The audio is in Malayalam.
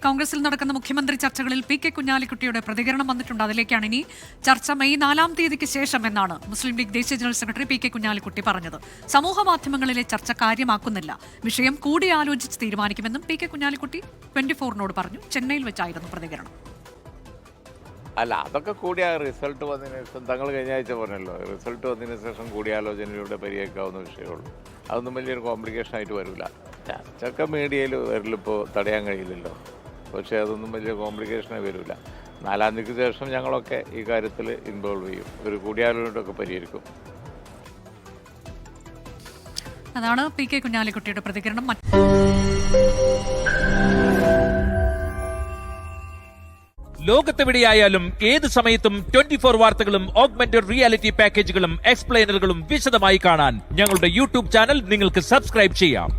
കോൺഗ്രസിൽ നടക്കുന്ന മുഖ്യമന്ത്രി ചർച്ചകളിൽ പി കെ കുഞ്ഞാലിക്കുട്ടിയുടെ പ്രതികരണം വന്നിട്ടുണ്ട്. അതിലേക്കാണ് ഇനി ചർച്ച. മെയ് 4-ാം തീയതിക്ക് ശേഷം എന്നാണ് മുസ്ലിം ലീഗ് ദേശീയ general secretary P K Kunhalikutty പറഞ്ഞത്. സമൂഹ മാധ്യമങ്ങളിലെ ചർച്ച കാര്യമാക്കുന്നില്ല, വിഷയം കൂടിയാലോചിച്ച് തീരുമാനിക്കുമെന്നും പി കെ കുഞ്ഞാലിക്കുട്ടി 24-നോട് പറഞ്ഞു. ചെന്നൈയിൽ വെച്ചായിരുന്നു പ്രതികരണം. അല്ല, അതൊക്കെ കൂടിയ റിസൾട്ട് വന്നതിന് ശേഷം തങ്ങൾ കഴിഞ്ഞ ആഴ്ച പറഞ്ഞല്ലോ, റിസൾട്ട് വന്നതിന് ശേഷം കൂടിയാലോചനയിലൂടെ പരിഹരിക്കാവുന്ന വിഷയമുള്ളൂ. അതൊന്നും വലിയൊരു കോംപ്ലിക്കേഷൻ ആയിട്ട് വരില്ല. ചർച്ചയൊക്കെ മീഡിയയിൽ വരലിപ്പോൾ തടയാൻ കഴിയില്ലല്ലോ. പക്ഷേ അതൊന്നും വലിയ കോംപ്ലിക്കേഷനായി വരില്ല. 4-ാം തീയതിക്ക് ശേഷം ഞങ്ങളൊക്കെ ഈ കാര്യത്തിൽ ഇൻവോൾവ് ചെയ്യും, ഒരു കൂടിയാലോചനയൊക്കെ പരിഹരിക്കും. അതാണ് പി കെ കുഞ്ഞാലിക്കുട്ടിയുടെ പ്രതികരണം. ലോകത്തെവിടെയായാലും ഏത് സമയത്തും 24 വാർത്തകളും ഓഗ്മെന്റഡ് റിയാലിറ്റി പാക്കേജുകളും എക്സ്പ്ലെയിനറുകളും വിശദമായി കാണാൻ ഞങ്ങളുടെ യൂട്യൂബ് ചാനൽ നിങ്ങൾക്ക് സബ്സ്ക്രൈബ് ചെയ്യാം.